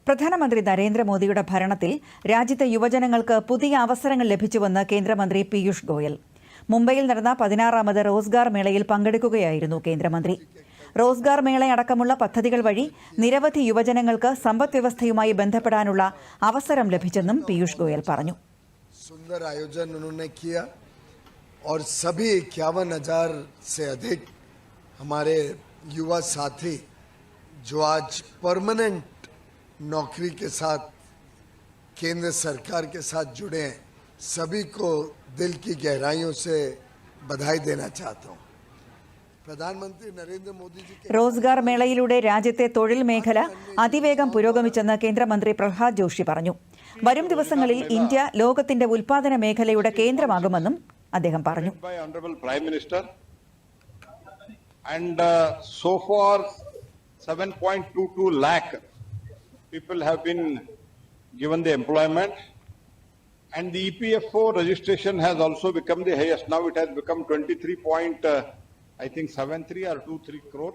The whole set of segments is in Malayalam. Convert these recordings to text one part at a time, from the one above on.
പ്രധാനമന്ത്രി നരേന്ദ്രമോദിയുടെ ഭരണത്തിൽ രാജ്യത്തെ യുവജനങ്ങൾക്ക് പുതിയ അവസരങ്ങൾ ലഭിച്ചുവെന്ന് കേന്ദ്രമന്ത്രി പീയൂഷ് ഗോയൽ. മുംബൈയിൽ നടന്ന 16ാമത് റോസ്ഗാർ മേളയിൽ പങ്കെടുക്കുകയായിരുന്നു കേന്ദ്രമന്ത്രി. റോസ്ഗാർ മേളയടക്കമുള്ള പദ്ധതികൾ വഴി നിരവധി യുവജനങ്ങൾക്ക് സമ്പദ്വ്യവസ്ഥയുമായി ബന്ധപ്പെടാനുള്ള അവസരം ലഭിച്ചെന്നും പീയൂഷ് ഗോയൽ പറഞ്ഞു. सुंदर आयोजन उन्होंने किया और सभी 51,000 से अधिक हमारे युवा साथी जो आज परमानेंट नौकरी के साथ केंद्र सरकार के साथ जुड़े हैं, सभी को दिल की गहराइयों से बधाई देना चाहता हूं. പ്രധാനമന്ത്രി നരേന്ദ്രമോദിജി റോസ്ഗാർ മേളയിലൂടെ രാജ്യത്തെ തൊഴിൽ മേഖല അതിവേഗം പുരോഗമിച്ചെന്ന് കേന്ദ്രമന്ത്രി പ്രഹ്ലാദ് ജോഷി പറഞ്ഞു. വരും ദിവസങ്ങളിൽ ഇന്ത്യ ലോകത്തിന്റെ ഉൽപാദന മേഖലയുടെ കേന്ദ്രമാകുമെന്നും അദ്ദേഹം പറഞ്ഞു. And so far 7.22 lakh people have been given the employment, and the EPFO registration has also become the highest. Now it has become 23.73 or 23 crore.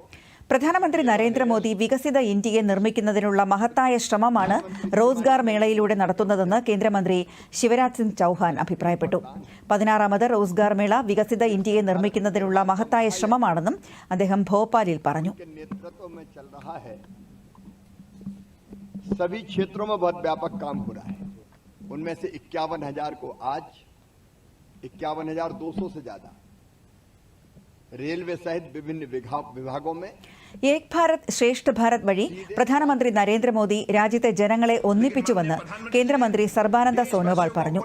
പ്രധാനമന്ത്രി നരേന്ദ്രമോദി വികസിത ഇന്ത്യയെ നിർമ്മിക്കുന്നതിനുള്ള മഹത്തായ ശ്രമമാണ് റോസ്ഗാർ മേളയിലൂടെ നടത്തുന്നതെന്ന് കേന്ദ്രമന്ത്രി ശിവരാജ് സിംഗ് ചൌഹാൻ അഭിപ്രായപ്പെട്ടു. 16ാമത് റോസ്ഗാർ മേള വികസിത ഇന്ത്യയെ നിർമ്മിക്കുന്നതിനുള്ള മഹത്തായ ശ്രമമാണെന്നും അദ്ദേഹം ഭോപ്പാലിൽ പറഞ്ഞു. सभी क्षेत्रों में बहुत व्यापक काम हो रहा है. उनमें से 51,000 को आज 51,200 से ज्यादा रेलवे सहित विभिन्न विभागों में ഏക് ഭാരത് ശ്രേഷ്ഠ ഭാരത് വഴി പ്രധാനമന്ത്രി നരേന്ദ്രമോദി രാജ്യത്തെ ജനങ്ങളെ ഒന്നിപ്പിച്ചുവെന്ന് കേന്ദ്രമന്ത്രി സർബാനന്ദ സോനോവാൾ പറഞ്ഞു.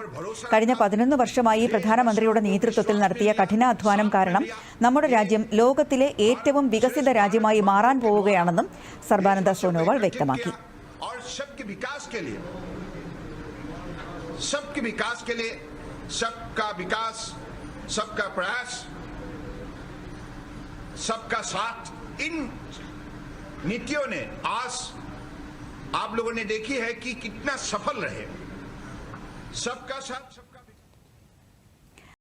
കഴിഞ്ഞ 11 വർഷമായി പ്രധാനമന്ത്രിയുടെ നേതൃത്വത്തിൽ നടത്തിയ കഠിനാധ്വാനം കാരണം നമ്മുടെ രാജ്യം ലോകത്തിലെ ഏറ്റവും വികസിത രാജ്യമായി മാറാൻ പോവുകയാണെന്നും സർബാനന്ദ സോനോവാൾ വ്യക്തമാക്കി. सबके विकास के लिए सबका विकास, सबका प्रयास, सबका साथ, इन नीतियों ने आज आप लोगों ने देखी है कि कितना सफल रहे. सबका साथ